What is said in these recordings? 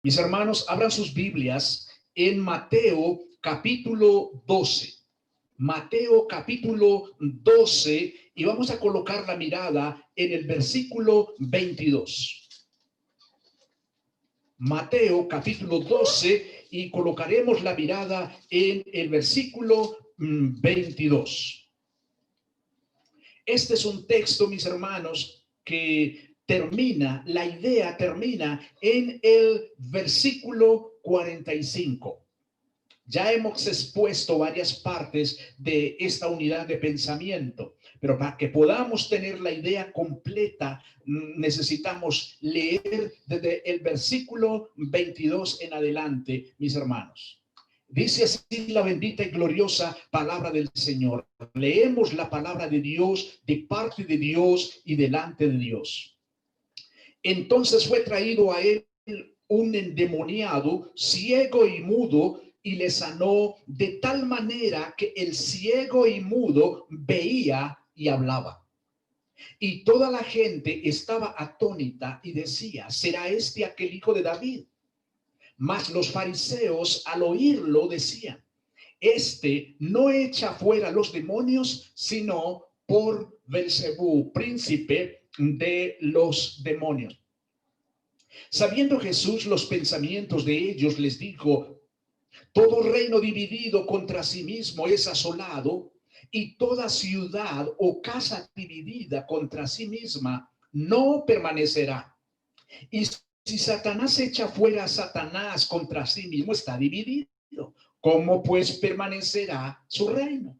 Mis hermanos, abran sus Biblias en Mateo capítulo 12. Mateo capítulo 12 y vamos a colocar la mirada en el versículo 22. Mateo capítulo 12 y colocaremos la mirada en el versículo 22. Este es un texto, mis hermanos, que la idea termina en el versículo 45. Ya hemos expuesto varias partes de esta unidad de pensamiento, pero para que podamos tener la idea completa, necesitamos leer desde el versículo 22 en adelante, mis hermanos. Dice así la bendita y gloriosa palabra del Señor. Leemos la palabra de Dios, de parte de Dios y delante de Dios. Entonces fue traído a él un endemoniado, ciego y mudo, y le sanó de tal manera que el ciego y mudo veía y hablaba. Y toda la gente estaba atónita y decía: ¿será este aquel hijo de David? Mas los fariseos al oírlo decían: este no echa fuera los demonios, sino por Belzebú, príncipe de los demonios. Sabiendo Jesús los pensamientos de ellos, les dijo: todo reino dividido contra sí mismo es asolado, y toda ciudad o casa dividida contra sí misma no permanecerá. Y si Satanás echa fuera a Satanás contra sí mismo, está dividido. ¿Cómo pues permanecerá su reino?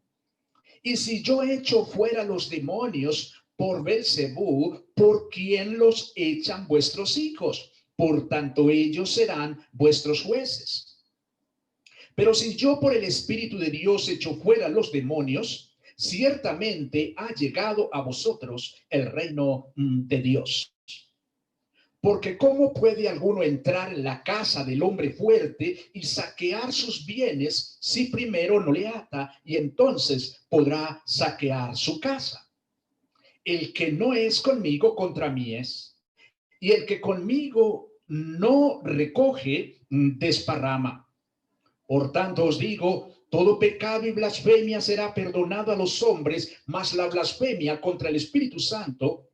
Y si yo echo fuera los demonios por Belzebú, ¿por quién los echan vuestros hijos? Por tanto, ellos serán vuestros jueces. Pero si yo por el Espíritu de Dios echo fuera los demonios, ciertamente ha llegado a vosotros el reino de Dios. Porque ¿cómo puede alguno entrar en la casa del hombre fuerte y saquear sus bienes si primero no le ata, y entonces podrá saquear su casa? El que no es conmigo, contra mí es, y el que conmigo no recoge, desparrama. Por tanto os digo, todo pecado y blasfemia será perdonado a los hombres, mas la blasfemia contra el Espíritu Santo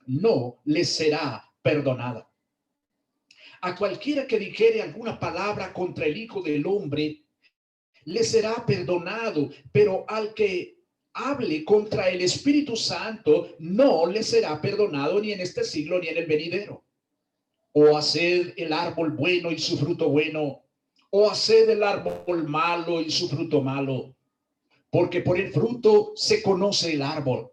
no les será perdonada. A cualquiera que dijere alguna palabra contra el Hijo del Hombre, le será perdonado, pero al que hable contra el Espíritu Santo, no le será perdonado ni en este siglo ni en el venidero. O haced el árbol bueno y su fruto bueno, o haced el árbol malo y su fruto malo, porque por el fruto se conoce el árbol.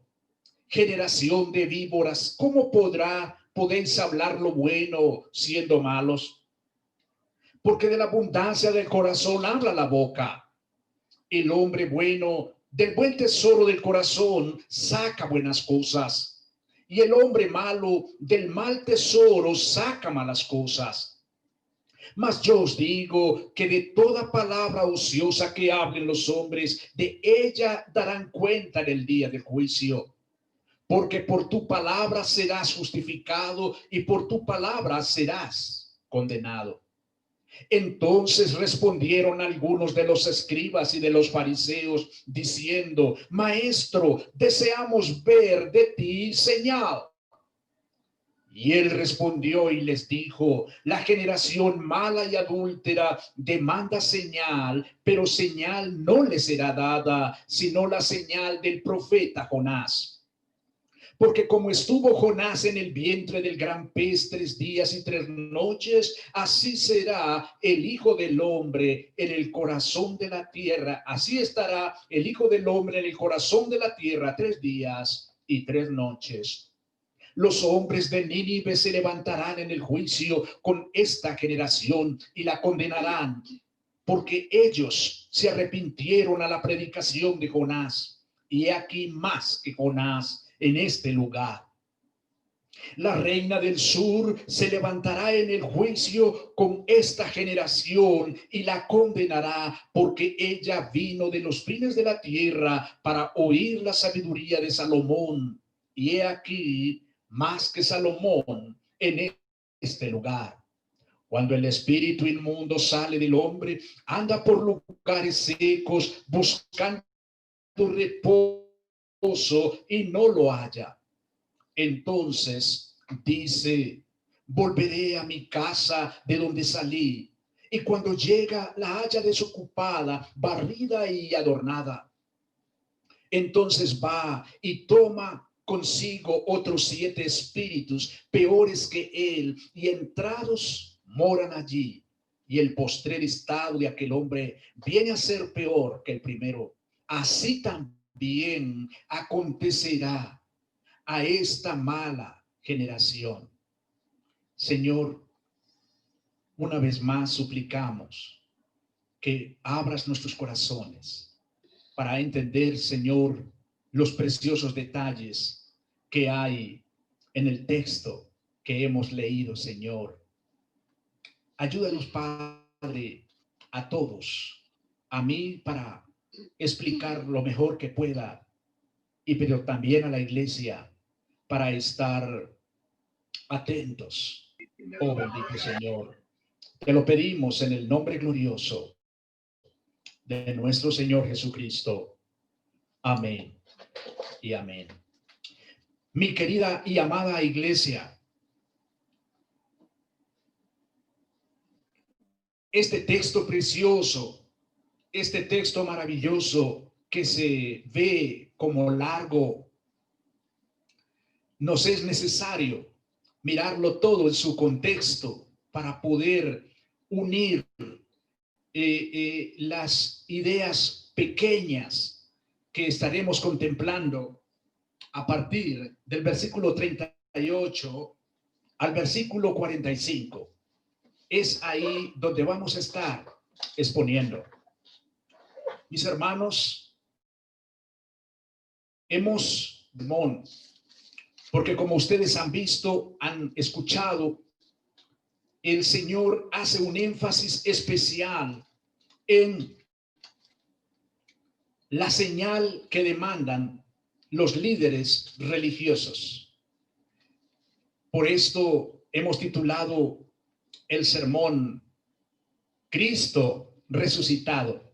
Generación de víboras, ¿cómo podéis hablar lo bueno siendo malos? Porque de la abundancia del corazón habla la boca. El hombre bueno del buen tesoro del corazón saca buenas cosas, y el hombre malo del mal tesoro saca malas cosas. Mas yo os digo que de toda palabra ociosa que hablen los hombres, de ella darán cuenta en el día del juicio. Porque por tu palabra serás justificado y por tu palabra serás condenado. Entonces respondieron algunos de los escribas y de los fariseos diciendo: Maestro, deseamos ver de ti señal. Y él respondió y les dijo: la generación mala y adúltera demanda señal, pero señal no le será dada, sino la señal del profeta Jonás. Porque como estuvo Jonás en el vientre del gran pez 3 días y 3 noches, así será el Hijo del Hombre en el corazón de la tierra. Así estará el Hijo del Hombre en el corazón de la tierra 3 días y 3 noches. Los hombres de Nínive se levantarán en el juicio con esta generación y la condenarán, porque ellos se arrepintieron a la predicación de Jonás. Y aquí más que Jonás en este lugar. La reina del sur se levantará en el juicio con esta generación y la condenará, porque ella vino de los fines de la tierra para oír la sabiduría de Salomón. Y he aquí más que Salomón en este lugar. Cuando el espíritu inmundo sale del hombre, anda por lugares secos buscando reposo y no lo halla. Entonces dice: volveré a mi casa de donde salí. Y cuando llega, la halla desocupada, barrida y adornada. Entonces va y toma consigo otros 7 espíritus peores que él, y entrados moran allí. Y el postrer estado de aquel hombre viene a ser peor que el primero. Así también acontecerá a esta mala generación. Señor, una vez más suplicamos que abras nuestros corazones para entender, Señor, los preciosos detalles que hay en el texto que hemos leído, Señor. Ayúdanos, Padre, a todos, a mí para explicar lo mejor que pueda, y pero también a la iglesia para estar atentos. Oh, bendito Señor, te lo pedimos en el nombre glorioso de nuestro Señor Jesucristo. Amén y amén. Mi querida y amada iglesia, este texto precioso, este texto maravilloso que se ve como largo, nos es necesario mirarlo todo en su contexto para poder unir las ideas pequeñas que estaremos contemplando a partir del versículo 38 al versículo 45. Es ahí donde vamos a estar exponiendo. Mis hermanos, porque como ustedes han visto, han escuchado, el Señor hace un énfasis especial en la señal que demandan los líderes religiosos. Por esto hemos titulado el sermón Cristo resucitado,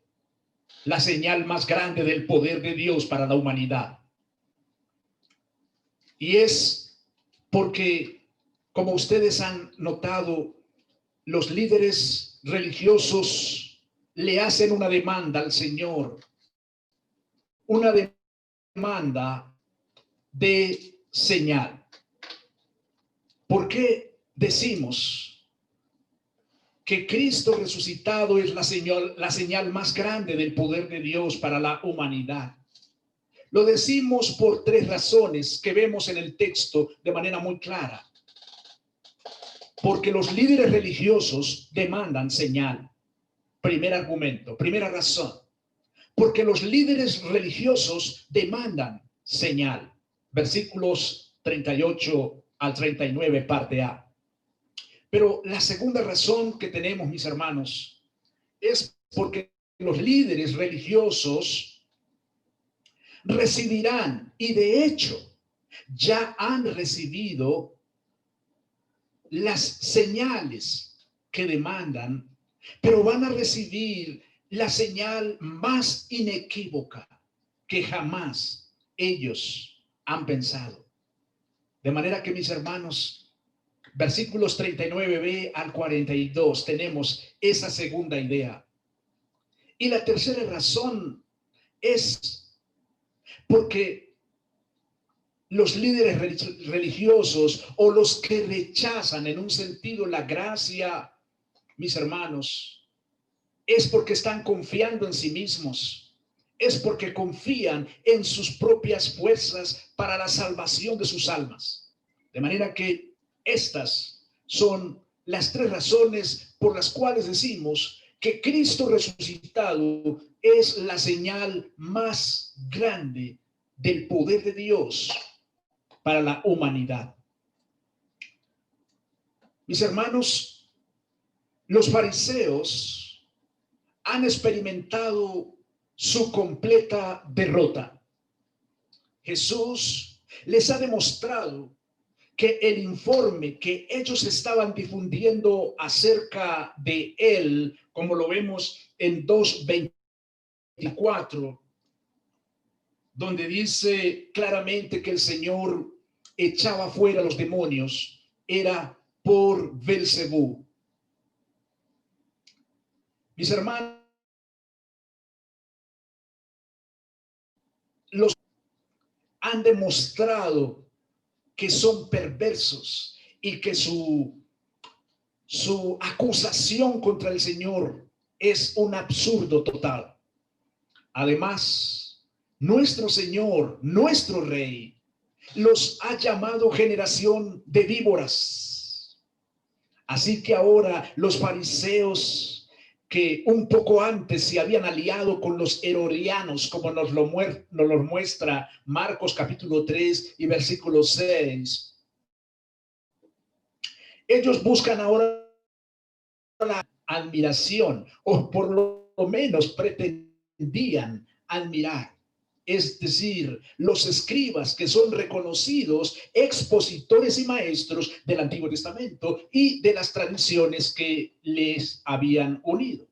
la señal más grande del poder de Dios para la humanidad. Y es porque, como ustedes han notado, los líderes religiosos le hacen una demanda al Señor, una demanda de señal. ¿Por qué decimos que Cristo resucitado es la señal más grande del poder de Dios para la humanidad? Lo decimos por 3 razones que vemos en el texto de manera muy clara. Porque los líderes religiosos demandan señal. Primer argumento, primera razón. Porque los líderes religiosos demandan señal. Versículos 38 al 39, parte A. Pero la segunda razón que tenemos, mis hermanos, es porque los líderes religiosos recibirán, y de hecho ya han recibido, las señales que demandan, pero van a recibir la señal más inequívoca que jamás ellos han pensado. De manera que, mis hermanos, versículos 39b al 42 tenemos esa segunda idea. Y la tercera razón es porque los líderes religiosos, o los que rechazan en un sentido la gracia, mis hermanos, es porque están confiando en sí mismos, es porque confían en sus propias fuerzas para la salvación de sus almas. De manera que estas son las 3 razones por las cuales decimos que Cristo resucitado es la señal más grande del poder de Dios para la humanidad. Mis hermanos, los fariseos han experimentado su completa derrota. Jesús les ha demostrado que el informe que ellos estaban difundiendo acerca de él, como lo vemos en 2:24, donde dice claramente que el Señor echaba fuera a los demonios, era por Belcebú. Mis hermanos, los han demostrado que son perversos y que su acusación contra el Señor es un absurdo total. Además, nuestro Señor, nuestro Rey, los ha llamado generación de víboras. Así que ahora los fariseos, que un poco antes se habían aliado con los herodianos, como nos lo muestra Marcos capítulo 3 y versículo 6, ellos buscan ahora la admiración, o por lo menos pretendían admirar. Es decir, los escribas, que son reconocidos expositores y maestros del Antiguo Testamento y de las tradiciones que les habían unido.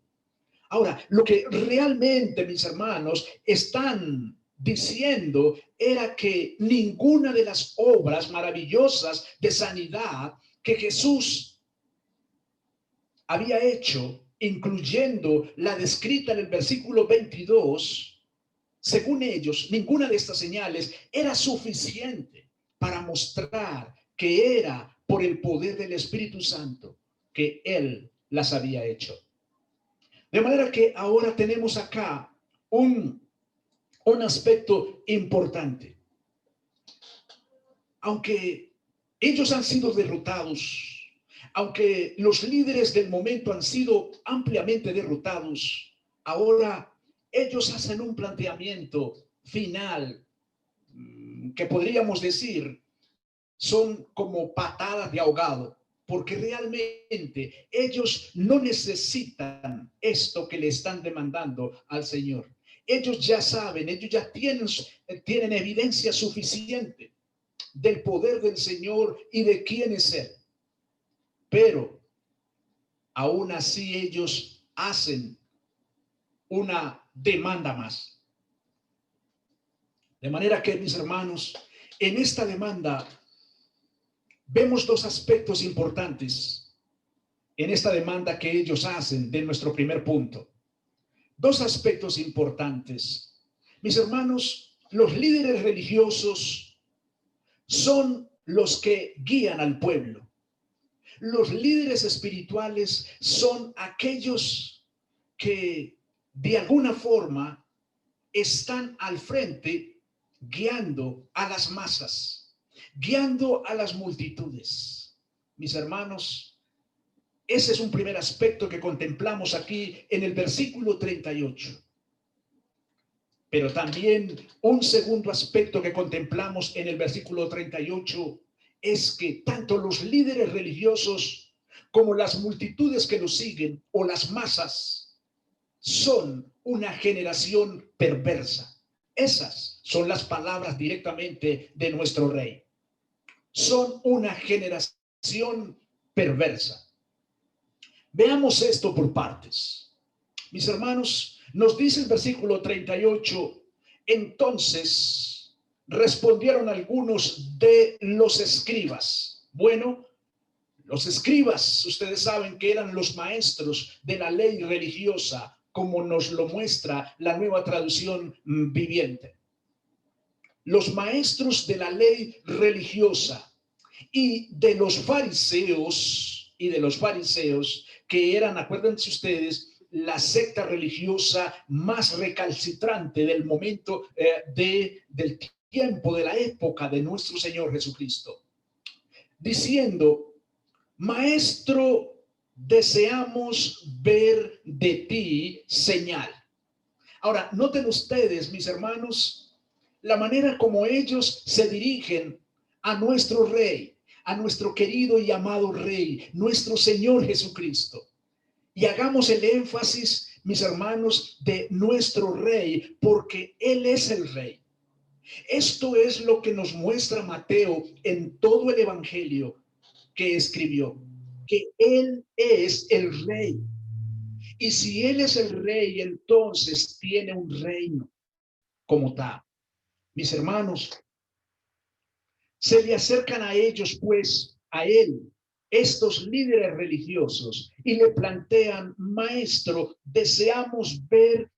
Ahora, lo que realmente, mis hermanos, están diciendo era que ninguna de las obras maravillosas de sanidad que Jesús había hecho, incluyendo la descrita en el versículo 22, según ellos, ninguna de estas señales era suficiente para mostrar que era por el poder del Espíritu Santo que Él las había hecho. De manera que ahora tenemos acá un aspecto importante. Aunque ellos han sido derrotados, aunque los líderes del momento han sido ampliamente derrotados, ahora ellos hacen un planteamiento final que podríamos decir son como patadas de ahogado, porque realmente ellos no necesitan esto que le están demandando al Señor. Ellos ya saben, ellos ya tienen evidencia suficiente del poder del Señor y de quién es Él. Pero aún así ellos hacen una demanda más. De manera que, mis hermanos, en esta demanda vemos dos aspectos importantes en esta demanda que ellos hacen de nuestro primer punto. Dos aspectos importantes. Mis hermanos, los líderes religiosos son los que guían al pueblo. Los líderes espirituales son aquellos que de alguna forma están al frente guiando a las masas, guiando a las multitudes. Mis hermanos, ese es un primer aspecto que contemplamos aquí en el versículo 38. Pero también un segundo aspecto que contemplamos en el versículo 38 es que tanto los líderes religiosos como las multitudes que los siguen o las masas son una generación perversa. Esas son las palabras directamente de nuestro Rey. Son una generación perversa. Veamos esto por partes. Mis hermanos, nos dice el versículo 38, entonces respondieron algunos de los escribas. Bueno, los escribas, ustedes saben que eran los maestros de la ley religiosa, como nos lo muestra la Nueva Traducción Viviente. Los maestros de la ley religiosa y de los fariseos, que eran, acuérdense ustedes, la secta religiosa más recalcitrante del momento del tiempo, de la época de nuestro Señor Jesucristo, diciendo: Maestro, deseamos ver de ti señal. Ahora, noten ustedes, mis hermanos, la manera como ellos se dirigen a nuestro Rey, a nuestro querido y amado Rey, nuestro Señor Jesucristo. Y hagamos el énfasis, mis hermanos, de nuestro Rey, porque Él es el Rey. Esto es lo que nos muestra Mateo en todo el evangelio que escribió, que Él es el rey. Y si Él es el rey, entonces tiene un reino como tal. Mis hermanos, se le acercan a ellos, pues, a Él, estos líderes religiosos, y le plantean: maestro, deseamos ver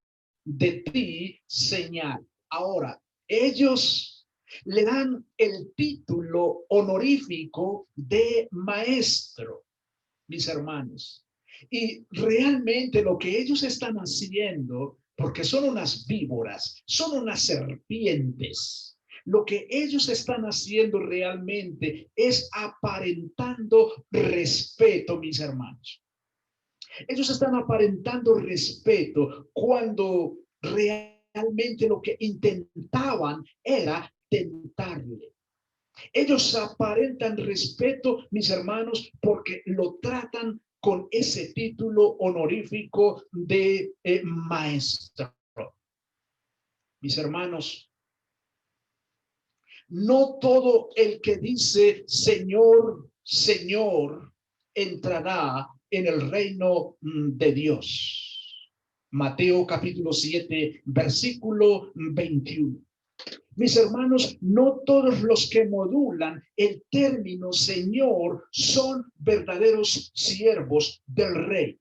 de ti señal. Ahora, ellos le dan el título honorífico de maestro, mis hermanos. Y realmente lo que ellos están haciendo, porque son unas víboras, son unas serpientes, lo que ellos están haciendo realmente es aparentando respeto, mis hermanos. Ellos están aparentando respeto cuando realmente lo que intentaban era tentarle. Ellos aparentan respeto, mis hermanos, porque lo tratan con ese título honorífico de maestro. Mis hermanos, no todo el que dice Señor, Señor, entrará en el reino de Dios. Mateo capítulo 7, versículo 21. Mis hermanos, no todos los que modulan el término Señor son verdaderos siervos del Rey.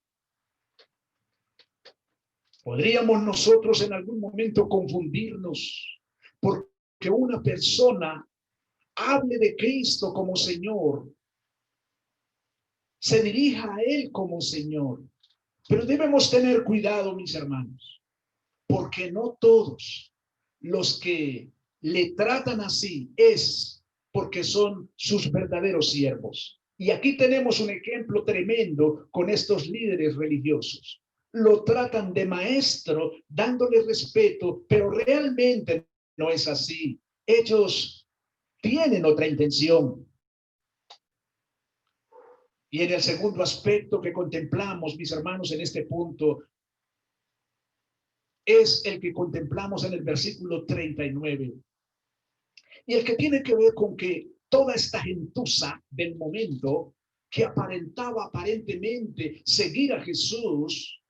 Podríamos nosotros en algún momento confundirnos porque una persona hable de Cristo como Señor, se dirija a Él como Señor. Pero debemos tener cuidado, mis hermanos, porque no todos los que le tratan así es porque son sus verdaderos siervos. Y aquí tenemos un ejemplo tremendo con estos líderes religiosos. Lo tratan de maestro, dándole respeto, pero realmente no es así. Ellos tienen otra intención. Y en el segundo aspecto que contemplamos, mis hermanos, en este punto, es el que contemplamos en el versículo 39. Y el que tiene que ver con que toda esta gentuza del momento que aparentaba aparentemente seguir a Jesús,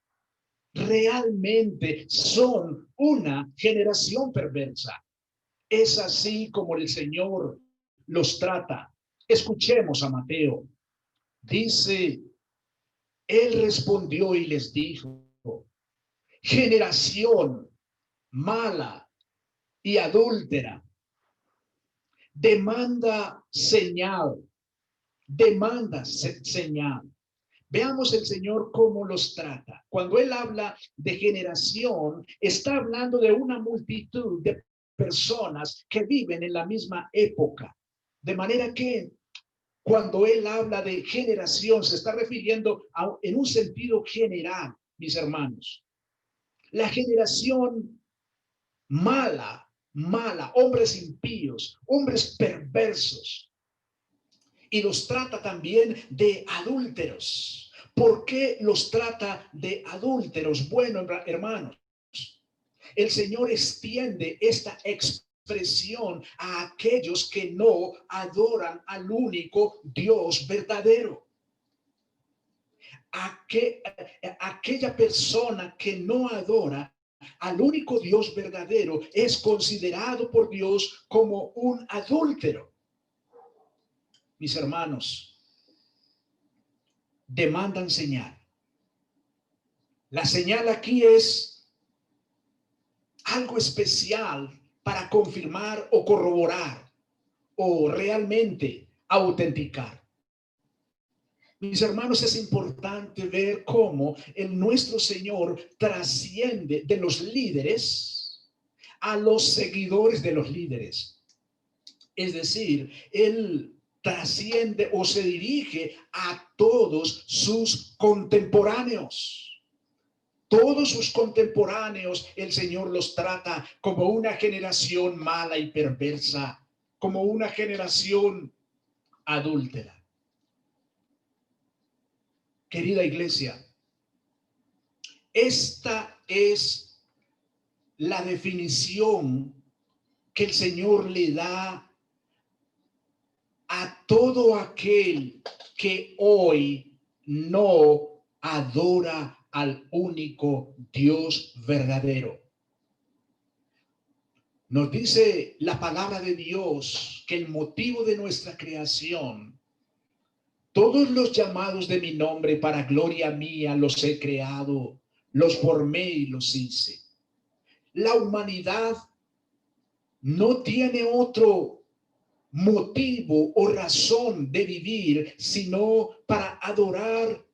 realmente son una generación perversa. Es así como el Señor los trata. Escuchemos a Mateo. Dice, Él respondió y les dijo: generación mala y adúltera, demanda señal, señal. Veamos el Señor cómo los trata. Cuando Él habla de generación, está hablando de una multitud de personas que viven en la misma época. De manera que cuando Él habla de generación, se está refiriendo en un sentido general, mis hermanos. La generación mala, hombres impíos, hombres perversos. Y los trata también de adúlteros. ¿Por qué los trata de adúlteros? Bueno, hermanos, el Señor extiende esta expresión a aquellos que no adoran al único Dios verdadero. Aquella persona que no adora al único Dios verdadero es considerado por Dios como un adúltero. Mis hermanos, demandan señal. La señal aquí es algo especial para confirmar o corroborar o realmente autenticar. Mis hermanos, es importante ver cómo nuestro Señor trasciende de los líderes a los seguidores de los líderes. Es decir, Él trasciende o se dirige a todos sus contemporáneos. Todos sus contemporáneos, el Señor los trata como una generación mala y perversa, como una generación adúltera. Querida iglesia, esta es la definición que el Señor le da a todo aquel que hoy no adora al único Dios verdadero. Nos dice la palabra de Dios que el motivo de nuestra creación, todos los llamados de mi nombre para gloria mía los he creado, los formé y los hice. La humanidad no tiene otro motivo o razón de vivir sino para adorar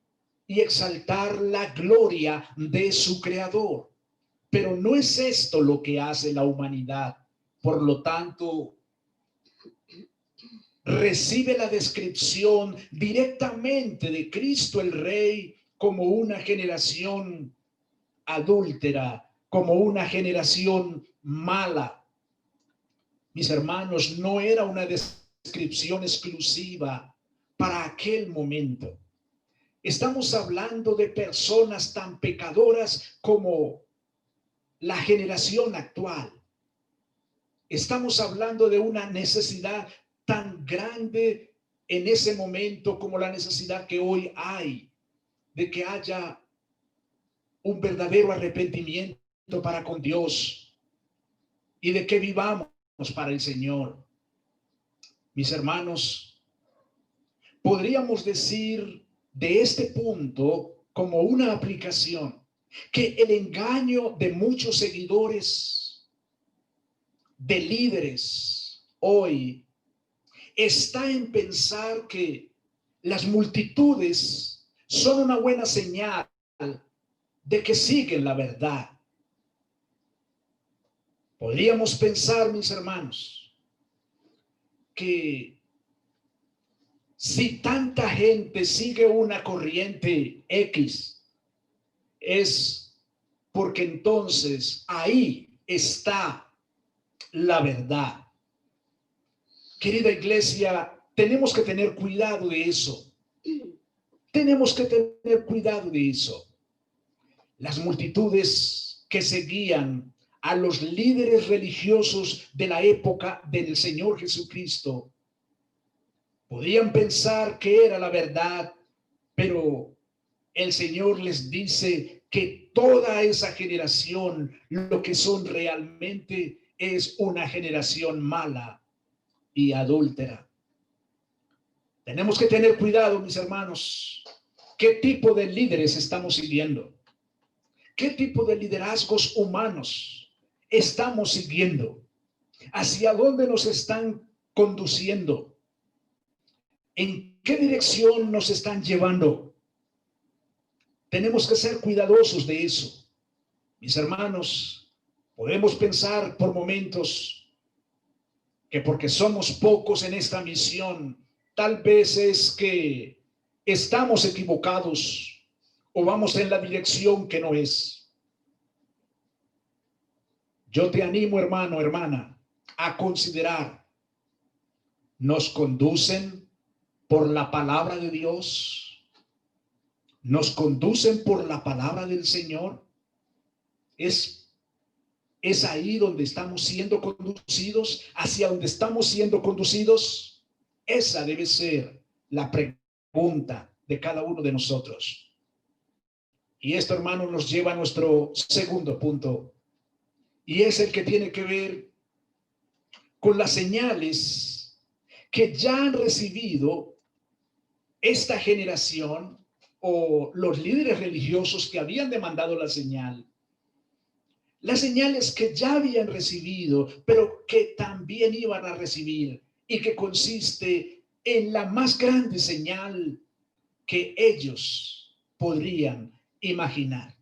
y exaltar la gloria de su creador. Pero no es esto lo que hace la humanidad. Por lo tanto, recibe la descripción directamente de Cristo el Rey como una generación adúltera, como una generación mala. Mis hermanos, no era una descripción exclusiva para aquel momento. Estamos hablando de personas tan pecadoras como la generación actual. Estamos hablando de una necesidad tan grande en ese momento como la necesidad que hoy hay de que haya un verdadero arrepentimiento para con Dios y de que vivamos para el Señor. Mis hermanos, podríamos decir de este punto como una aplicación que el engaño de muchos seguidores, de líderes hoy, está en pensar que las multitudes son una buena señal de que siguen la verdad. Podríamos pensar, mis hermanos, que si tanta gente sigue una corriente X, es porque entonces ahí está la verdad. Querida iglesia, tenemos que tener cuidado de eso. Tenemos que tener cuidado de eso. Las multitudes que seguían a los líderes religiosos de la época del Señor Jesucristo podían pensar que era la verdad, pero el Señor les dice que toda esa generación, lo que son realmente, es una generación mala y adúltera. Tenemos que tener cuidado, mis hermanos. ¿Qué tipo de líderes estamos siguiendo? ¿Qué tipo de liderazgos humanos estamos siguiendo? ¿Hacia dónde nos están conduciendo? ¿En qué dirección nos están llevando? Tenemos que ser cuidadosos de eso. Mis hermanos, podemos pensar por momentos que porque somos pocos en esta misión, tal vez es que estamos equivocados o vamos en la dirección que no es. Yo te animo, hermano, hermana, a considerar, ¿nos conducen por la palabra de Dios? ¿Nos conducen por la palabra del Señor? ¿Es ahí donde estamos siendo conducidos? ¿Hacia donde estamos siendo conducidos? Esa debe ser la pregunta de cada uno de nosotros. Y esto, hermano, nos lleva a nuestro segundo punto. Y es el que tiene que ver con las señales que ya han recibido esta generación o los líderes religiosos que habían demandado la señal. Las señales que ya habían recibido, pero que también iban a recibir, y que consiste en la más grande señal que ellos podrían imaginar.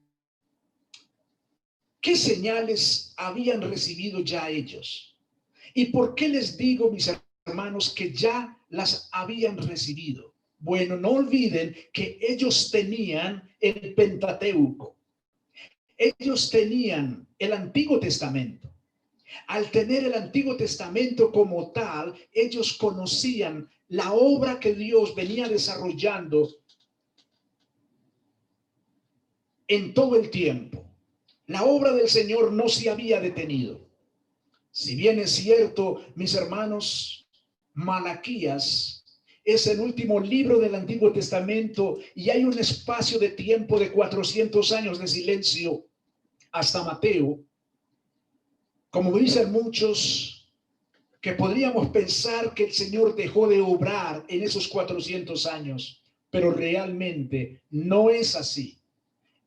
¿Qué señales habían recibido ya ellos? ¿Y por qué les digo, mis hermanos, que ya las habían recibido? Bueno, no olviden que ellos tenían el Pentateuco. Ellos tenían el Antiguo Testamento. Al tener el Antiguo Testamento como tal, ellos conocían la obra que Dios venía desarrollando en todo el tiempo. La obra del Señor no se había detenido. Si bien es cierto, mis hermanos, Malaquías es el último libro del Antiguo Testamento y hay un espacio de tiempo de 400 años de silencio hasta Mateo. Como dicen muchos, que podríamos pensar que el Señor dejó de obrar en esos 400 años, pero realmente no es así.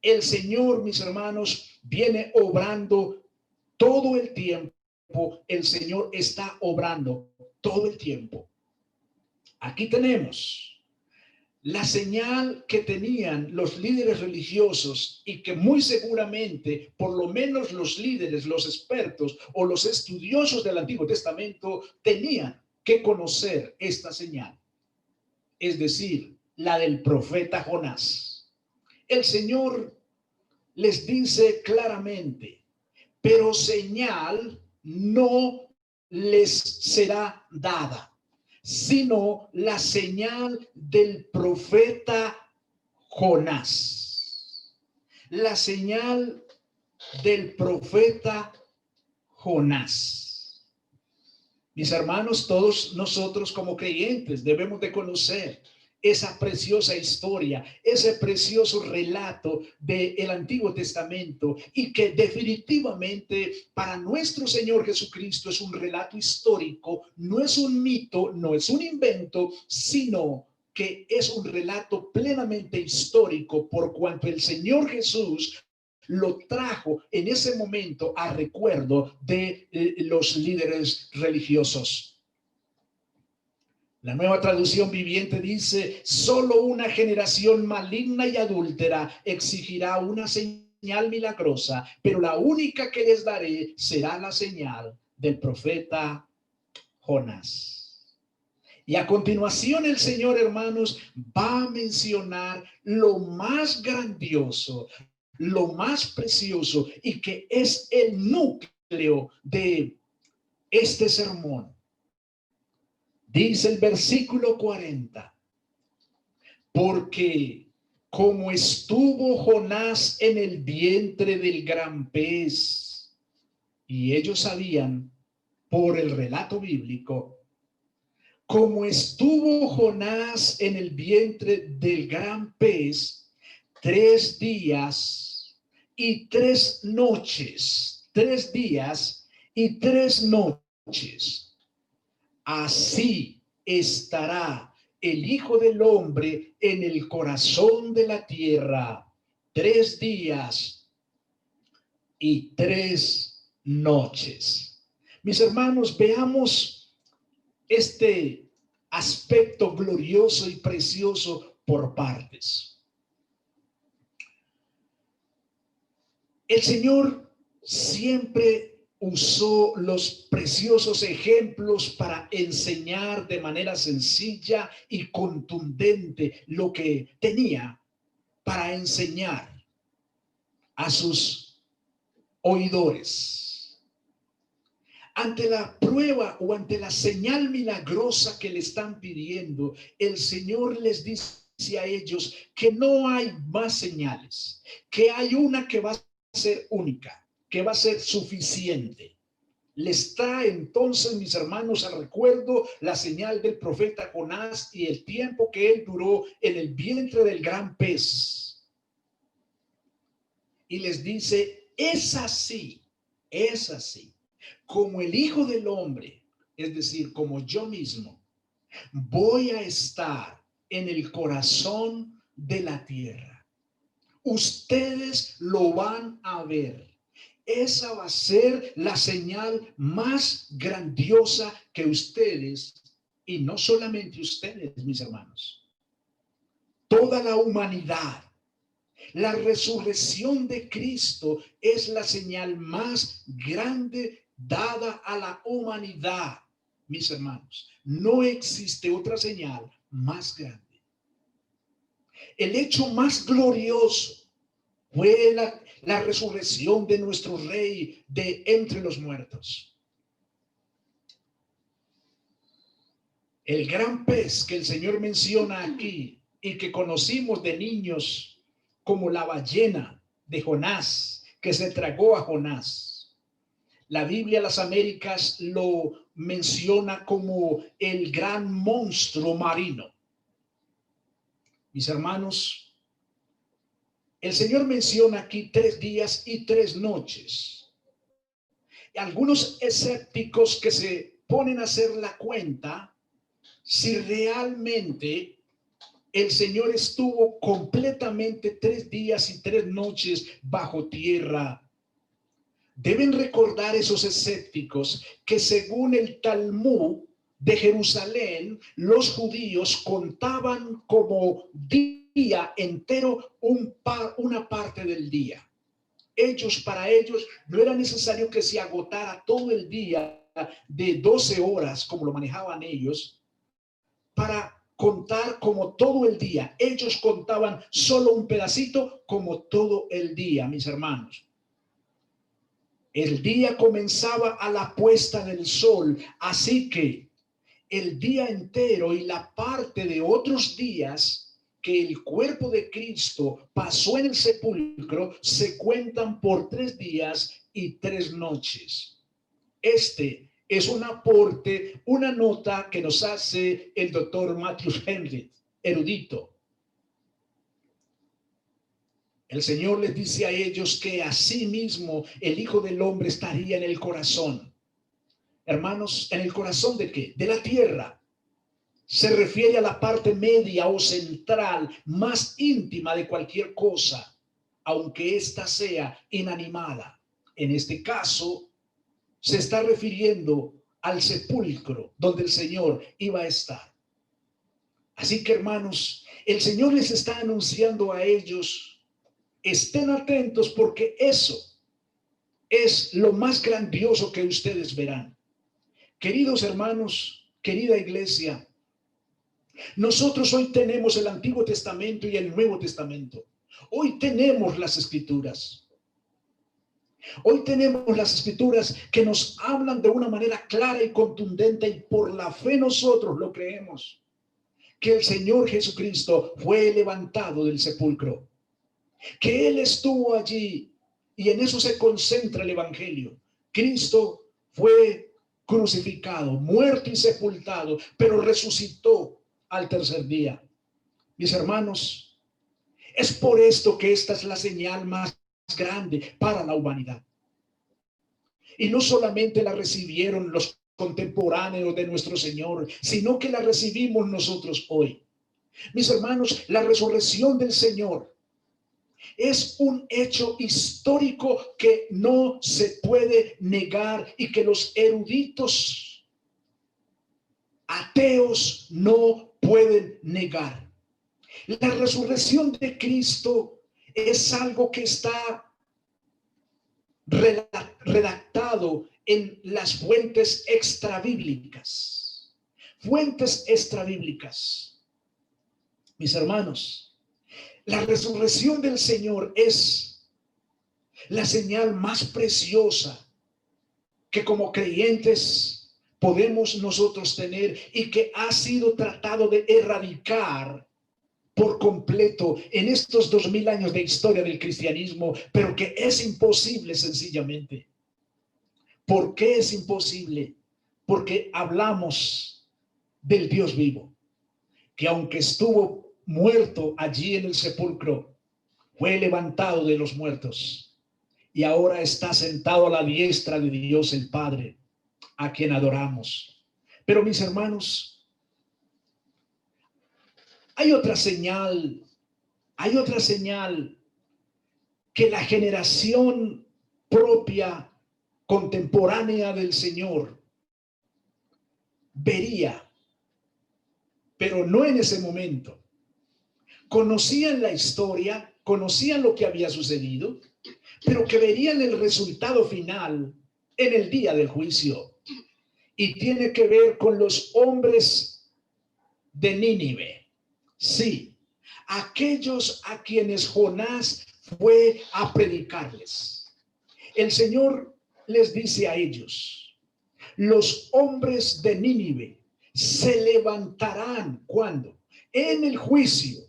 El Señor, mis hermanos, viene obrando todo el tiempo. El Señor está obrando todo el tiempo. Aquí tenemos la señal que tenían los líderes religiosos y que muy seguramente, por lo menos los líderes, los expertos o los estudiosos del Antiguo Testamento tenían que conocer esta señal. Es decir, la del profeta Jonás. El Señor les dice claramente, pero señal no les será dada, sino la señal del profeta Jonás. La señal del profeta Jonás. Mis hermanos, todos nosotros como creyentes debemos de conocer esa preciosa historia, ese precioso relato del Antiguo Testamento, y que definitivamente para nuestro Señor Jesucristo es un relato histórico, no es un mito, no es un invento, sino que es un relato plenamente histórico, por cuanto el Señor Jesús lo trajo en ese momento a recuerdo de los líderes religiosos. La Nueva Traducción Viviente dice: solo una generación maligna y adúltera exigirá una señal milagrosa, pero la única que les daré será la señal del profeta Jonás. Y a continuación el Señor, hermanos, va a mencionar lo más grandioso, lo más precioso, y que es el núcleo de este sermón. Dice el versículo 40, porque como estuvo Jonás en el vientre del gran pez, y ellos sabían por el relato bíblico, como estuvo Jonás en el vientre del gran pez 3 días y 3 noches, 3 días y 3 noches, así estará el Hijo del Hombre en el corazón de la tierra 3 días y 3 noches. Mis hermanos, veamos este aspecto glorioso y precioso por partes. El Señor siempre usó los preciosos ejemplos para enseñar de manera sencilla y contundente lo que tenía para enseñar a sus oidores. Ante la prueba o ante la señal milagrosa que le están pidiendo, el Señor les dice a ellos que no hay más señales, que hay una que va a ser única, que va a ser suficiente. Les trae entonces, mis hermanos, al recuerdo la señal del profeta Jonás y el tiempo que él duró en el vientre del gran pez. Y les dice, es así, como el Hijo del Hombre, es decir, como yo mismo, voy a estar en el corazón de la tierra. Ustedes lo van a ver. Esa va a ser la señal más grandiosa que ustedes, y no solamente ustedes, mis hermanos, toda la humanidad. La resurrección de Cristo es la señal más grande dada a la humanidad, mis hermanos. No existe otra señal más grande. El hecho más glorioso fue la resurrección de nuestro Rey de entre los muertos. El gran pez que el Señor menciona aquí y que conocimos de niños como la ballena de Jonás, que se tragó a Jonás. La Biblia, las Américas, lo menciona como el gran monstruo marino. Mis hermanos, el Señor menciona aquí 3 días y 3 noches. Algunos escépticos que se ponen a hacer la cuenta si realmente el Señor estuvo completamente 3 días y 3 noches bajo tierra. Deben recordar esos escépticos que según el Talmud de Jerusalén, los judíos contaban como día entero una parte del día. Para ellos, no era necesario que se agotara todo el día de 12 horas, como lo manejaban ellos, para contar como todo el día. Ellos contaban solo un pedacito como todo el día, mis hermanos. El día comenzaba a la puesta del sol, así que el día entero y la parte de otros días que el cuerpo de Cristo pasó en el sepulcro se cuentan por 3 días y 3 noches. Este es un aporte, una nota que nos hace el doctor Matthew Henry, erudito. El Señor les dice a ellos que asimismo el Hijo del Hombre estaría en el corazón. Hermanos, ¿en el corazón de qué? De la tierra. Se refiere a la parte media o central, más íntima de cualquier cosa, aunque ésta sea inanimada. En este caso, se está refiriendo al sepulcro donde el Señor iba a estar. Así que, hermanos, el Señor les está anunciando a ellos: estén atentos porque eso es lo más grandioso que ustedes verán. Queridos hermanos, querida iglesia, nosotros hoy tenemos el Antiguo Testamento y el Nuevo Testamento. Hoy tenemos las Escrituras. Hoy tenemos las Escrituras que nos hablan de una manera clara y contundente, y por la fe nosotros lo creemos, que el Señor Jesucristo fue levantado del sepulcro, que Él estuvo allí, y en eso se concentra el Evangelio. Cristo fue crucificado, muerto y sepultado, pero resucitó al tercer día. Mis hermanos, es por esto que esta es la señal más grande para la humanidad. Y no solamente la recibieron los contemporáneos de nuestro Señor, sino que la recibimos nosotros hoy. Mis hermanos, la resurrección del Señor es un hecho histórico que no se puede negar y que los eruditos ateos no pueden negar. La resurrección de Cristo es algo que está redactado en las fuentes extrabíblicas. Fuentes extrabíblicas. Mis hermanos, la resurrección del Señor es la señal más preciosa que como creyentes podemos nosotros tener y que ha sido tratado de erradicar por completo en estos 2000 años de historia del cristianismo, pero que es imposible sencillamente. ¿Por qué es imposible? Porque hablamos del Dios vivo, que aunque estuvo muerto allí en el sepulcro, fue levantado de los muertos y ahora está sentado a la diestra de Dios el Padre, a quien adoramos. Pero mis hermanos, hay otra señal que la generación propia, contemporánea del Señor, vería, pero no en ese momento. Conocían la historia, conocían lo que había sucedido, pero que verían el resultado final en el día del juicio. Y tiene que ver con los hombres de Nínive. Sí, aquellos a quienes Jonás fue a predicarles. El Señor les dice a ellos: los hombres de Nínive se levantarán, ¿cuándo? En el juicio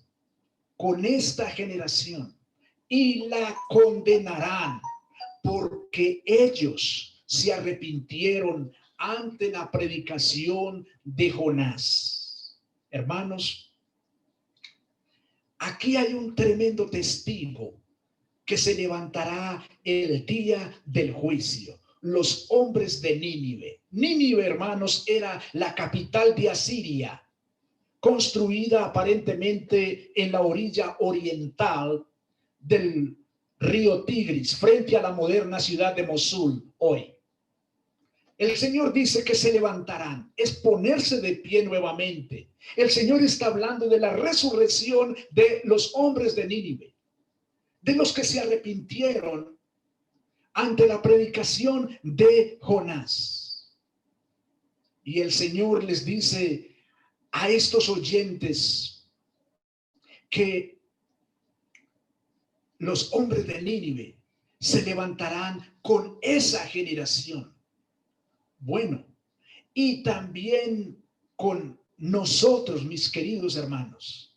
con esta generación y la condenarán, porque ellos se arrepintieron ante la predicación de Jonás. Hermanos, aquí hay un tremendo testigo que se levantará el día del juicio. Los hombres de Nínive. Nínive, hermanos, era la capital de Asiria, construida aparentemente en la orilla oriental del río Tigris, frente a la moderna ciudad de Mosul hoy. El Señor dice que se levantarán, es ponerse de pie nuevamente. El Señor está hablando de la resurrección de los hombres de Nínive, de los que se arrepintieron ante la predicación de Jonás. Y el Señor les dice a estos oyentes que los hombres de Nínive se levantarán con esa generación. Bueno, y también con nosotros, mis queridos hermanos,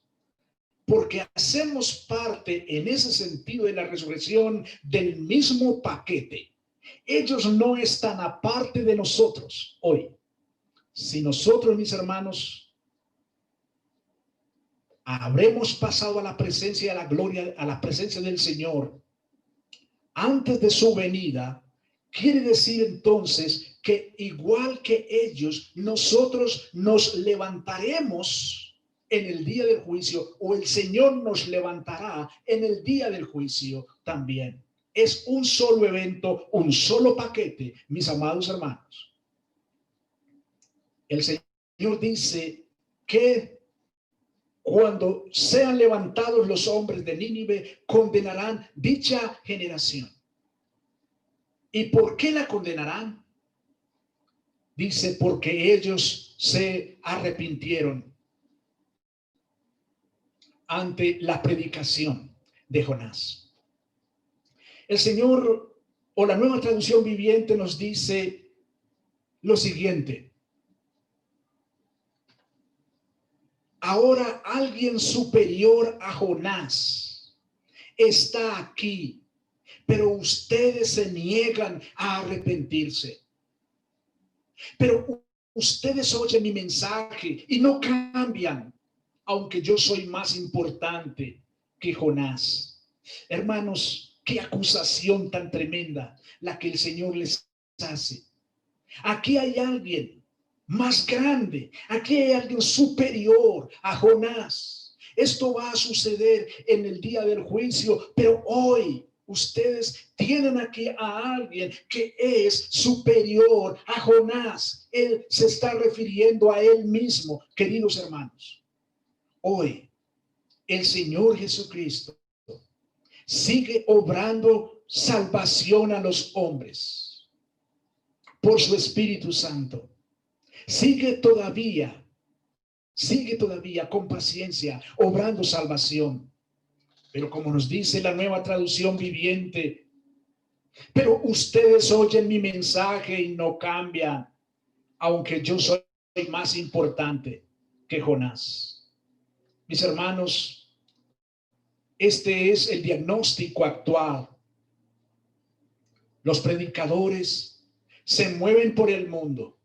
porque hacemos parte en ese sentido de la resurrección del mismo paquete. Ellos no están aparte de nosotros hoy. Si nosotros, mis hermanos, habremos pasado a la presencia de la gloria, a la presencia del Señor antes de su venida, quiere decir entonces que igual que ellos, nosotros nos levantaremos en el día del juicio, o el Señor nos levantará en el día del juicio también. Es un solo evento, un solo paquete, mis amados hermanos. El Señor dice que cuando sean levantados los hombres de Nínive, condenarán dicha generación. ¿Y por qué la condenarán? Dice, porque ellos se arrepintieron ante la predicación de Jonás. El Señor, o la Nueva Traducción Viviente, nos dice lo siguiente: ahora alguien superior a Jonás está aquí, pero ustedes se niegan a arrepentirse. Pero ustedes oyen mi mensaje y no cambian, aunque yo soy más importante que Jonás. Hermanos, qué acusación tan tremenda la que el Señor les hace. Aquí hay alguien más grande, aquí hay alguien superior a Jonás. Esto va a suceder en el día del juicio, pero hoy ustedes tienen aquí a alguien que es superior a Jonás. Él se está refiriendo a él mismo, queridos hermanos. Hoy el Señor Jesucristo sigue obrando salvación a los hombres por su Espíritu Santo. Sigue todavía con paciencia obrando salvación. Pero como nos dice la Nueva Traducción Viviente, pero ustedes oyen mi mensaje y no cambian, aunque yo soy más importante que Jonás. Mis hermanos, este es el diagnóstico actual. Los predicadores se mueven por el mundo.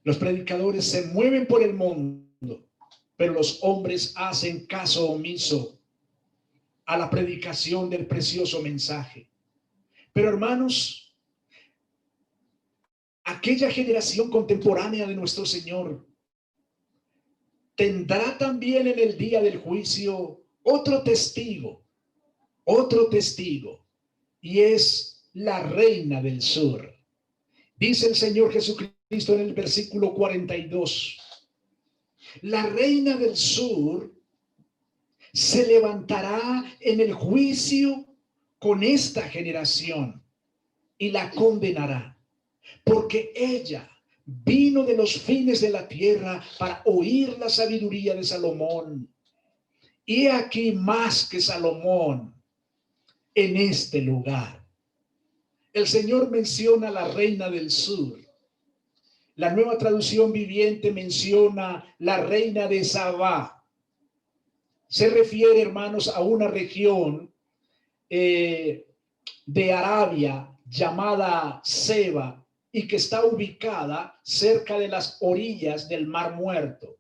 Los predicadores se mueven por el mundo, pero los hombres hacen caso omiso a la predicación del precioso mensaje. Pero hermanos, aquella generación contemporánea de nuestro Señor tendrá también en el día del juicio otro testigo, y es la reina del sur. Dice el Señor Jesucristo en el versículo 42, la reina del sur se levantará en el juicio con esta generación y la condenará, porque ella vino de los fines de la tierra para oír la sabiduría de Salomón. Y aquí más que Salomón en este lugar. El Señor menciona a la reina del sur. La Nueva Traducción Viviente menciona la reina de Sabá. Se refiere, hermanos, a una región de Arabia llamada Seba y que está ubicada cerca de las orillas del Mar Muerto.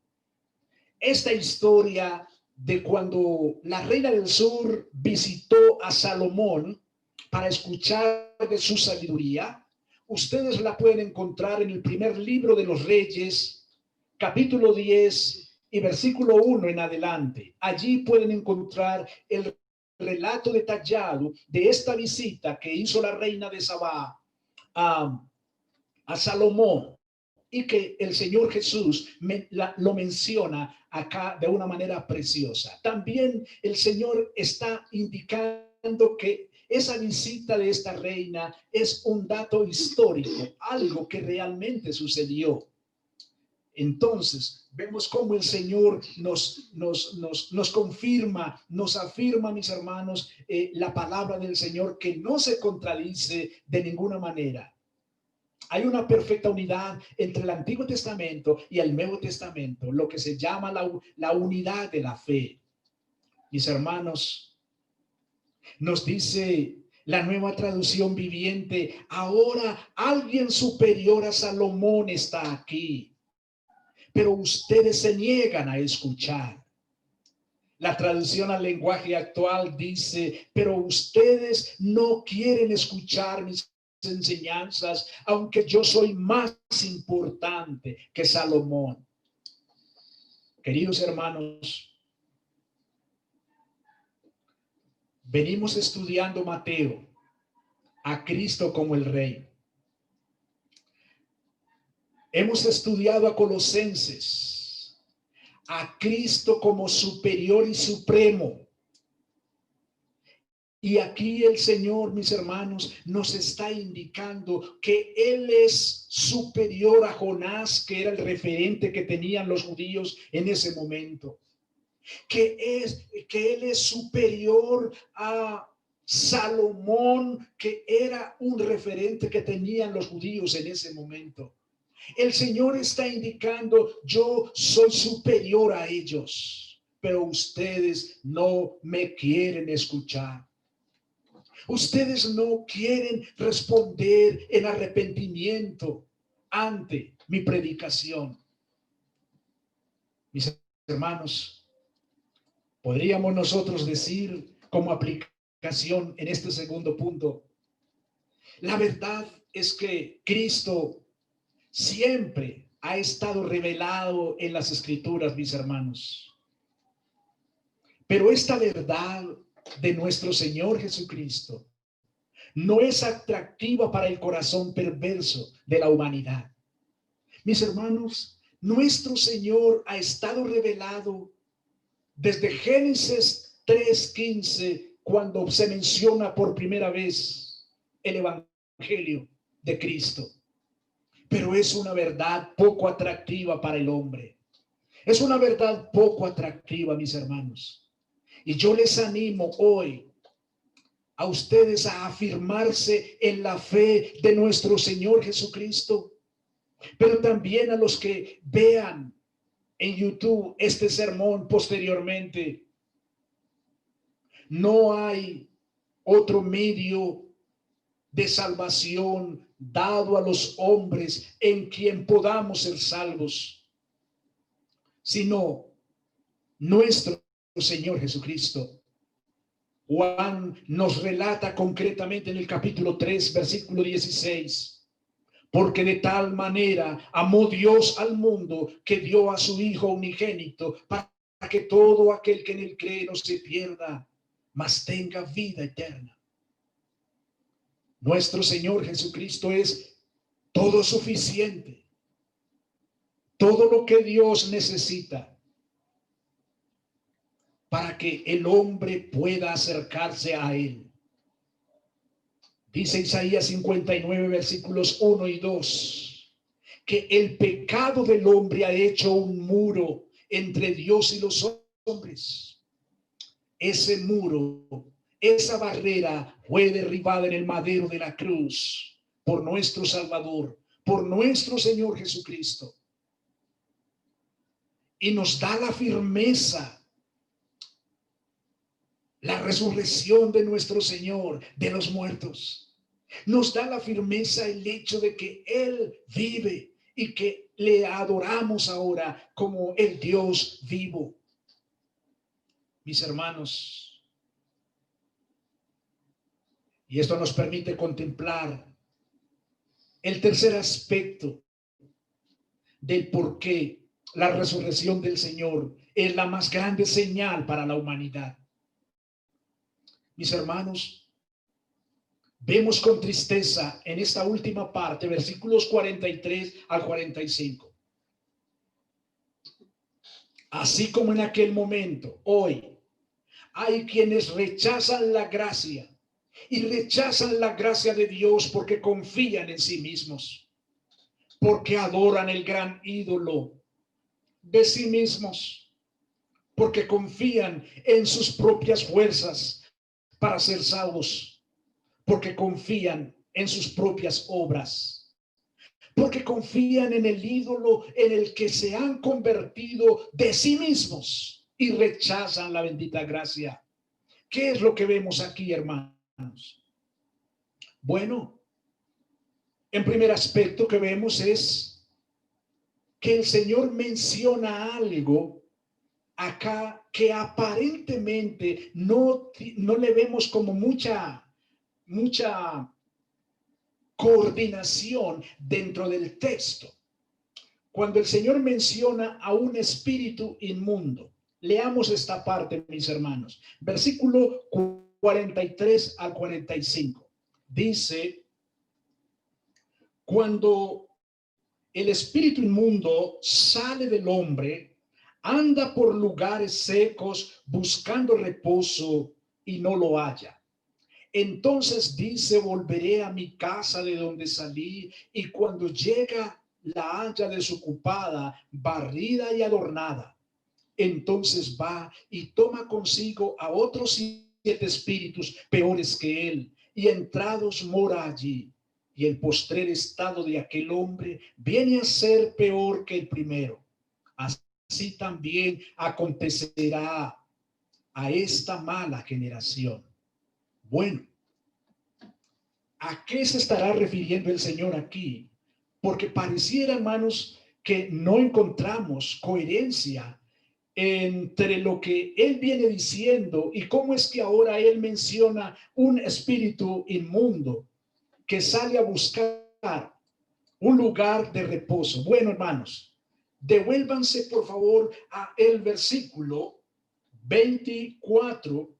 Esta historia de cuando la reina del sur visitó a Salomón para escuchar de su sabiduría, ustedes la pueden encontrar en el primer libro de los Reyes, capítulo 10 y versículo 1 en adelante. Allí pueden encontrar el relato detallado de esta visita que hizo la reina de Sabá a Salomón, y que el Señor Jesús lo menciona acá de una manera preciosa. También el Señor está indicando que esa visita de esta reina es un dato histórico, algo que realmente sucedió. Entonces, vemos cómo el Señor nos confirma, nos afirma, mis hermanos, la palabra del Señor, que no se contradice de ninguna manera. Hay una perfecta unidad entre el Antiguo Testamento y el Nuevo Testamento, lo que se llama la unidad de la fe. Mis hermanos, nos dice la Nueva Traducción Viviente: ahora alguien superior a Salomón está aquí, pero ustedes se niegan a escuchar. La traducción al lenguaje actual dice: pero ustedes no quieren escuchar mis enseñanzas, aunque yo soy más importante que Salomón. Queridos hermanos, venimos estudiando Mateo, a Cristo como el Rey. Hemos estudiado a Colosenses, a Cristo como superior y supremo. Y aquí el Señor, mis hermanos, nos está indicando que Él es superior a Jonás, que era el referente que tenían los judíos en ese momento. Que Él es superior a Salomón, que era un referente que tenían los judíos en ese momento. El Señor está indicando: yo soy superior a ellos, pero ustedes no me quieren escuchar. Ustedes no quieren responder en arrepentimiento ante mi predicación. Mis hermanos, podríamos nosotros decir como aplicación en este segundo punto: la verdad es que Cristo siempre ha estado revelado en las Escrituras, mis hermanos. Pero esta verdad de nuestro Señor Jesucristo no es atractiva para el corazón perverso de la humanidad. Mis hermanos, nuestro Señor ha estado revelado desde Génesis 3:15, cuando se menciona por primera vez el Evangelio de Cristo. Pero es una verdad poco atractiva para el hombre. Es una verdad poco atractiva, mis hermanos. Y yo les animo hoy a ustedes a afirmarse en la fe de nuestro Señor Jesucristo, pero también a los que vean en YouTube este sermón posteriormente. No hay otro medio de salvación dado a los hombres en quien podamos ser salvos, sino nuestro Señor Jesucristo. Juan nos relata concretamente en el capítulo 3, versículo 16: porque de tal manera amó Dios al mundo que dio a su Hijo unigénito, para que todo aquel que en él cree no se pierda, mas tenga vida eterna. Nuestro Señor Jesucristo es todo suficiente, todo lo que Dios necesita para que el hombre pueda acercarse a él. Dice Isaías 59, versículos 1 y 2, que el pecado del hombre ha hecho un muro entre Dios y los hombres. Ese muro, esa barrera fue derribada en el madero de la cruz por nuestro Salvador, por nuestro Señor Jesucristo. Y nos da la firmeza, La resurrección de nuestro Señor de los muertos nos da la firmeza el hecho de que Él vive y que le adoramos ahora como el Dios vivo. Mis hermanos, y esto nos permite contemplar el tercer aspecto del por qué la resurrección del Señor es la más grande señal para la humanidad. Mis hermanos, vemos con tristeza en esta última parte, versículos 43 al 45. Así como en aquel momento, hoy, hay quienes rechazan la gracia y rechazan la gracia de Dios porque confían en sí mismos, porque adoran el gran ídolo de sí mismos, porque confían en sus propias fuerzas para ser salvos, porque confían en sus propias obras, porque confían en el ídolo en el que se han convertido de sí mismos y rechazan la bendita gracia. ¿Qué es lo que vemos aquí, hermanos? Bueno, en primer aspecto que vemos es que el Señor menciona algo acá que aparentemente no le vemos como mucha coordinación dentro del texto. Cuando el Señor menciona a un espíritu inmundo, leamos esta parte, mis hermanos, versículo 43 al 45. Dice: cuando el espíritu inmundo sale del hombre, anda por lugares secos buscando reposo y no lo halla. Entonces dice: volveré a mi casa de donde salí, y cuando llega la halla desocupada, barrida y adornada. Entonces va y toma consigo a otros 7 espíritus peores que él, y entrados mora allí. Y el postrer estado de aquel hombre viene a ser peor que el primero. Así también acontecerá a esta mala generación. Bueno, ¿a qué se estará refiriendo el Señor aquí? Porque pareciera, hermanos, que no encontramos coherencia entre lo que Él viene diciendo y cómo es que ahora Él menciona un espíritu inmundo que sale a buscar un lugar de reposo. Bueno, hermanos, devuélvanse por favor a el versículo 24,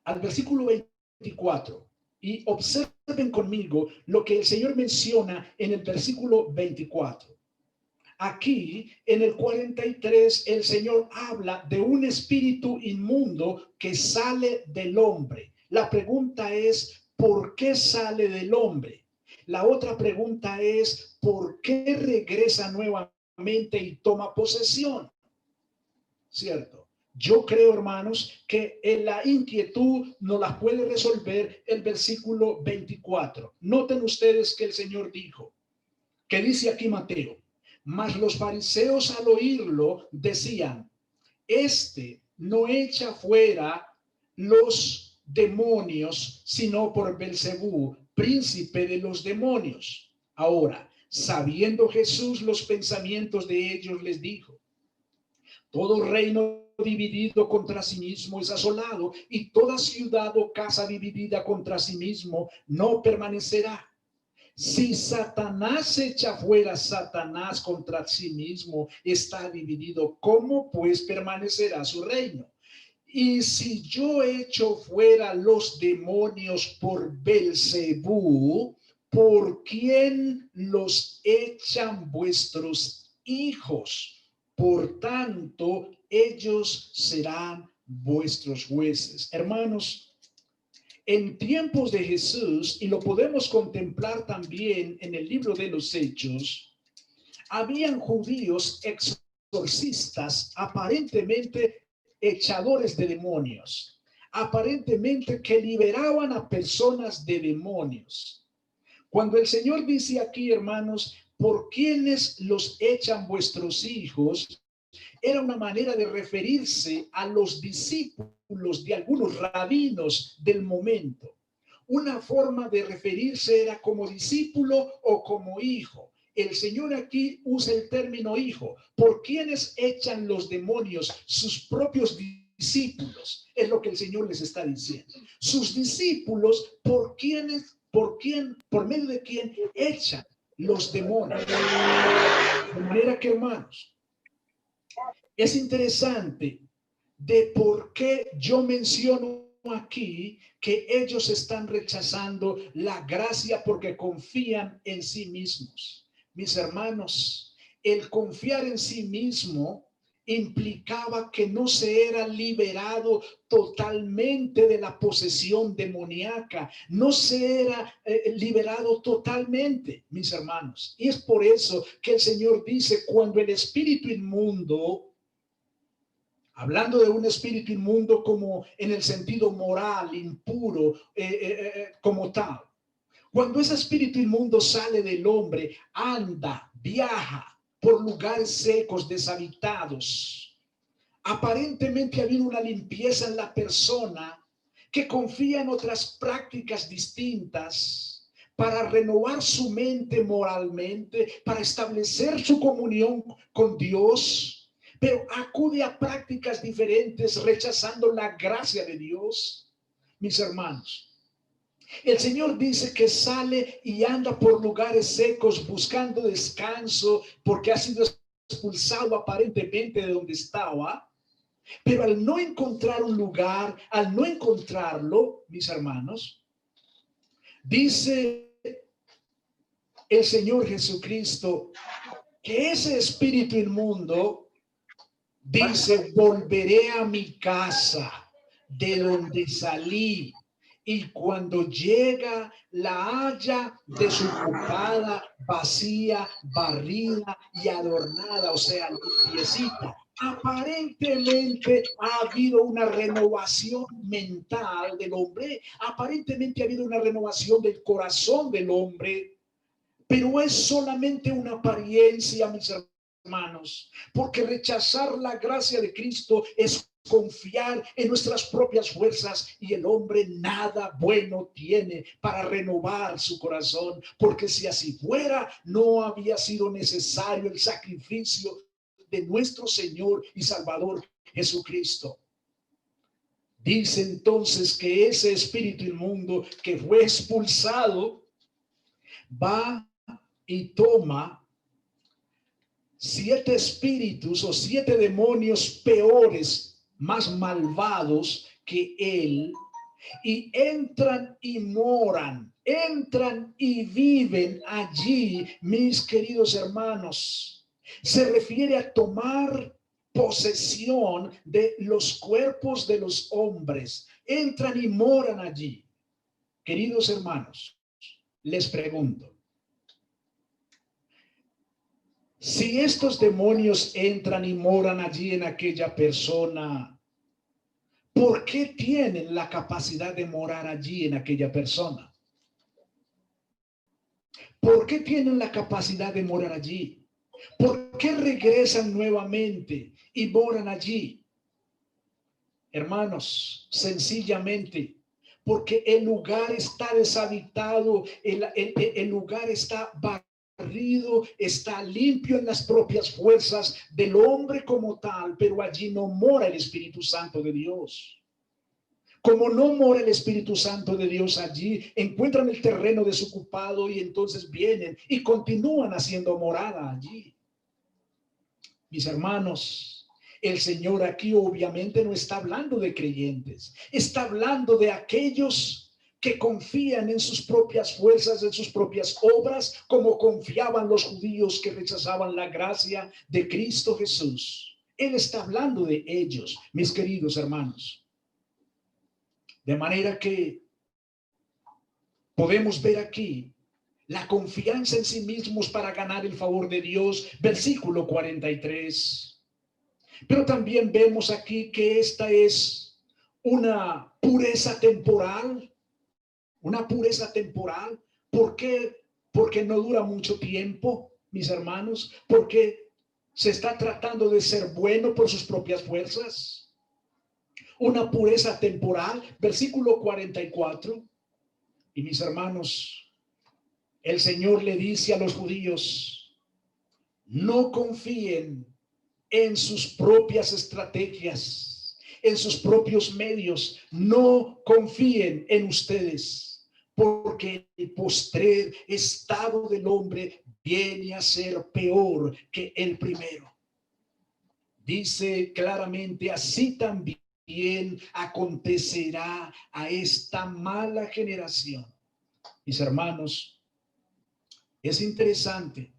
al versículo 24, y observen conmigo lo que el Señor menciona en el versículo 24. Aquí en el 43 el Señor habla de un espíritu inmundo que sale del hombre. La pregunta es: ¿por qué sale del hombre? La otra pregunta es: ¿por qué regresa nuevamente y toma posesión? ¿Cierto? Yo creo, hermanos, que en la inquietud nos la puede resolver el versículo 24. Noten ustedes que el Señor dijo, que dice aquí Mateo: mas los fariseos al oírlo decían: este no echa fuera los demonios, sino por Belcebú, príncipe de los demonios. Ahora, sabiendo Jesús los pensamientos de ellos, les dijo: todo reino dividido contra sí mismo es asolado, y toda ciudad o casa dividida contra sí mismo no permanecerá. Si Satanás echa fuera a Satanás contra sí mismo, está dividido. ¿Cómo pues permanecerá su reino? Y si yo echo fuera los demonios por Belcebú, ¿por quién los echan vuestros hijos? Por tanto, ellos serán vuestros jueces. Hermanos, en tiempos de Jesús, y lo podemos contemplar también en el libro de los Hechos, habían judíos exorcistas, aparentemente echadores de demonios, aparentemente que liberaban a personas de demonios. Cuando el Señor dice aquí, hermanos, ¿por quiénes los echan vuestros hijos?, era una manera de referirse a los discípulos de algunos rabinos del momento. Una forma de referirse era como discípulo o como hijo. El Señor aquí usa el término hijo. ¿Por quiénes echan los demonios? Sus propios discípulos. Es lo que el Señor les está diciendo. Sus discípulos, ¿por quién, por medio de quién echan los demonios? De manera que, hermanos, es interesante de por qué yo menciono aquí que ellos están rechazando la gracia porque confían en sí mismos. Mis hermanos, el confiar en sí mismo implicaba que no se era liberado totalmente de la posesión demoníaca, no se era liberado totalmente, mis hermanos. Y es por eso que el Señor dice, cuando el espíritu inmundo, hablando de un espíritu inmundo como en el sentido moral, impuro, como tal. Cuando ese espíritu inmundo sale del hombre, anda, viaja por lugares secos, deshabitados. Aparentemente ha habido una limpieza en la persona que confía en otras prácticas distintas para renovar su mente moralmente, para establecer su comunión con Dios, pero acude a prácticas diferentes rechazando la gracia de Dios. Mis hermanos, el Señor dice que sale y anda por lugares secos buscando descanso porque ha sido expulsado aparentemente de donde estaba, pero al no encontrar un lugar, al no encontrarlo, mis hermanos, dice el Señor Jesucristo que ese espíritu inmundo dice, volveré a mi casa de donde salí, y cuando llega la haya desocupada, vacía, barrida y adornada, o sea, limpiecita. Aparentemente ha habido una renovación mental del hombre, aparentemente ha habido una renovación del corazón del hombre, pero es solamente una apariencia, mis hermanos, porque rechazar la gracia de Cristo es confiar en nuestras propias fuerzas, y el hombre nada bueno tiene para renovar su corazón, porque si así fuera, no había sido necesario el sacrificio de nuestro Señor y Salvador Jesucristo. Dice entonces que ese espíritu inmundo que fue expulsado va y toma 7 espíritus o 7 demonios peores, más malvados que él, y entran y moran, entran y viven allí, mis queridos hermanos. Se refiere a tomar posesión de los cuerpos de los hombres, entran y moran allí. Queridos hermanos, les pregunto, si estos demonios entran y moran allí en aquella persona, ¿por qué tienen la capacidad de morar allí en aquella persona? ¿Por qué tienen la capacidad de morar allí? ¿Por qué regresan nuevamente y moran allí? Hermanos, sencillamente porque el lugar está deshabitado, el lugar está barrido, está limpio en las propias fuerzas del hombre como tal, pero allí no mora el Espíritu Santo de Dios. Como no mora el Espíritu Santo de Dios allí, encuentran el terreno desocupado y entonces vienen y continúan haciendo morada allí. Mis hermanos, el Señor aquí obviamente no está hablando de creyentes, está hablando de aquellos que confían en sus propias fuerzas, en sus propias obras, como confiaban los judíos que rechazaban la gracia de Cristo Jesús. Él está hablando de ellos, mis queridos hermanos. De manera que podemos ver aquí la confianza en sí mismos para ganar el favor de Dios, versículo 43. Pero también vemos aquí que esta es una pureza temporal, una pureza temporal. ¿Por qué? Porque no dura mucho tiempo, mis hermanos, porque se está tratando de ser bueno por sus propias fuerzas. una pureza temporal, versículo 44. Y mis hermanos, el Señor le dice a los judíos, no confíen en sus propias estrategias, en sus propios medios, no confíen en ustedes, porque el postrer estado del hombre viene a ser peor que el primero. Dice claramente, así también acontecerá a esta mala generación. Mis hermanos, es interesante,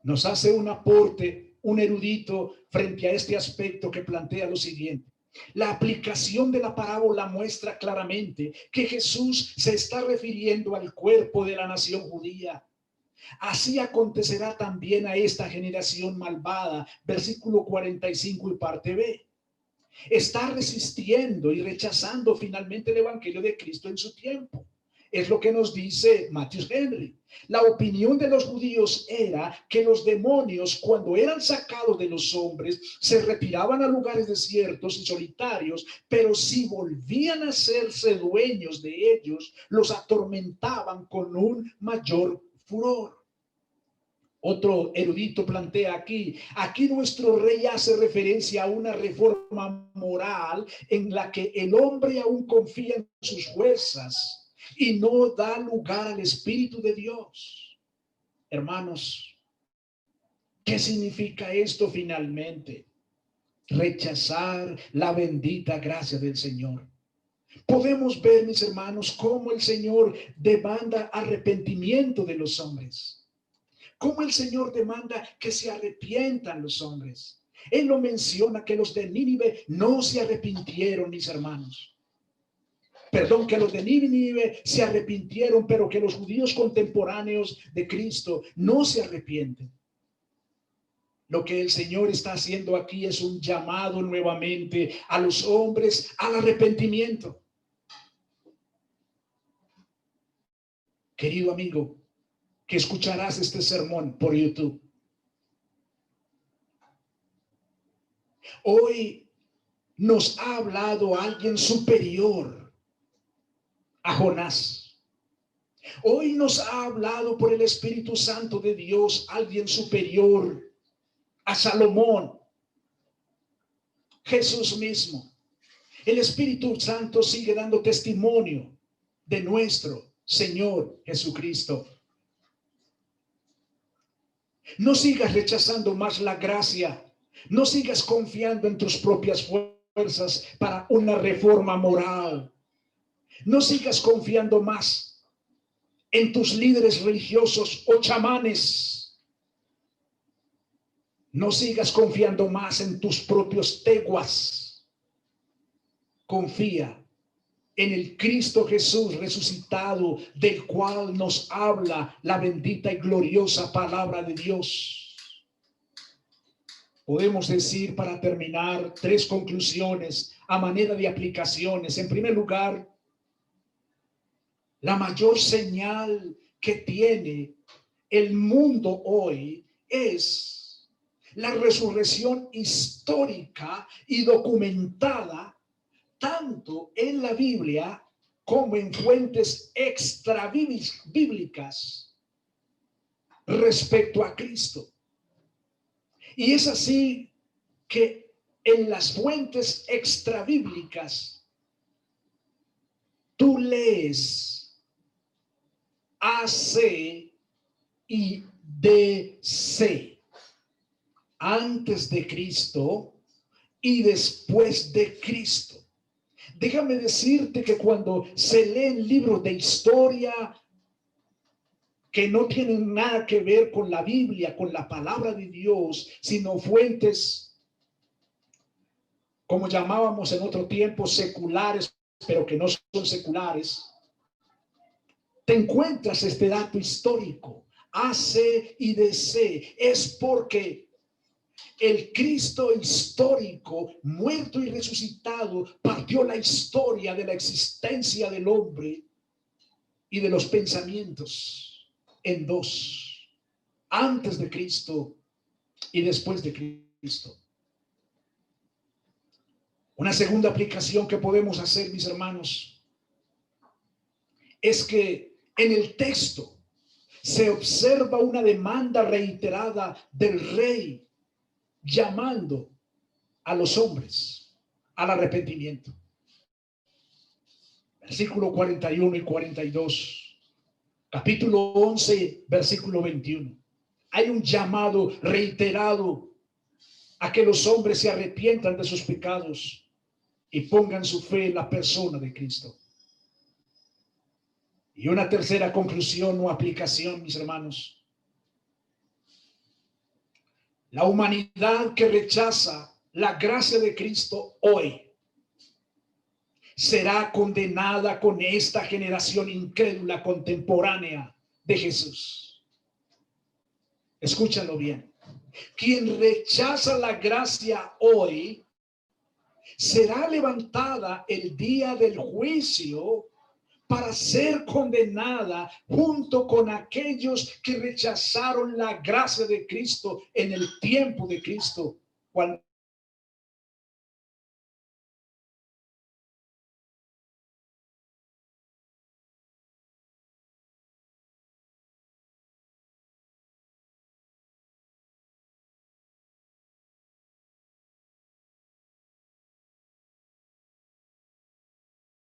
nos hace un aporte un erudito frente a este aspecto que plantea lo siguiente. La aplicación de la parábola muestra claramente que Jesús se está refiriendo al cuerpo de la nación judía. Así acontecerá también a esta generación malvada, versículo 45 y parte B. Está resistiendo y rechazando finalmente el evangelio de Cristo en su tiempo. Es lo que nos dice Matthew Henry. La opinión de los judíos era que los demonios, cuando eran sacados de los hombres, se retiraban a lugares desiertos y solitarios, pero si volvían a hacerse dueños de ellos, los atormentaban con un mayor furor. Otro erudito plantea aquí nuestro rey hace referencia a una reforma moral en la que el hombre aún confía en sus fuerzas y no da lugar al Espíritu de Dios. Hermanos, ¿qué significa esto finalmente? Rechazar la bendita gracia del Señor. Podemos ver, mis hermanos, cómo el Señor demanda arrepentimiento de los hombres. Cómo el Señor demanda que se arrepientan los hombres. Él lo menciona que los de Nínive no se arrepintieron, mis hermanos. Perdón, que los de Nínive se arrepintieron, pero que los judíos contemporáneos de Cristo no se arrepienten. Lo que el Señor está haciendo aquí es un llamado nuevamente a los hombres al arrepentimiento. Querido amigo, que escucharás este sermón por YouTube. Hoy nos ha hablado alguien superior a Jonás. Hoy nos ha hablado por el Espíritu Santo de Dios alguien superior a Salomón, Jesús mismo. El Espíritu Santo sigue dando testimonio de nuestro Señor Jesucristo. No sigas rechazando más la gracia. No sigas confiando en tus propias fuerzas para una reforma moral. No sigas confiando más en tus líderes religiosos o chamanes. No sigas confiando más en tus propios teguas. Confía en el Cristo Jesús resucitado, del cual nos habla la bendita y gloriosa palabra de Dios. Podemos decir, para terminar, tres conclusiones a manera de aplicaciones. En primer lugar, la mayor señal que tiene el mundo hoy es la resurrección histórica y documentada tanto en la Biblia como en fuentes extra bíblicas respecto a Cristo. Y es así que en las fuentes extra bíblicas tú lees AC y DC, antes de Cristo y después de Cristo. Déjame decirte que cuando se leen libros de historia que no tienen nada que ver con la Biblia, con la palabra de Dios, sino fuentes, como llamábamos en otro tiempo, seculares, pero que no son seculares, te encuentras este dato histórico, AC y DC. Es porque el Cristo histórico, muerto y resucitado, partió la historia de la existencia del hombre y de los pensamientos en dos: antes de Cristo y después de Cristo. Una segunda aplicación que podemos hacer, mis hermanos, es que en el texto se observa una demanda reiterada del rey llamando a los hombres al arrepentimiento. Versículo 41 y 42, capítulo 11, versículo 21. Hay un llamado reiterado a que los hombres se arrepientan de sus pecados y pongan su fe en la persona de Cristo. Y una tercera conclusión o aplicación, mis hermanos. La humanidad que rechaza la gracia de Cristo hoy será condenada con esta generación incrédula contemporánea de Jesús. Escúchalo bien. Quien rechaza la gracia hoy será levantada el día del juicio para ser condenada junto con aquellos que rechazaron la gracia de Cristo en el tiempo de Cristo, cuando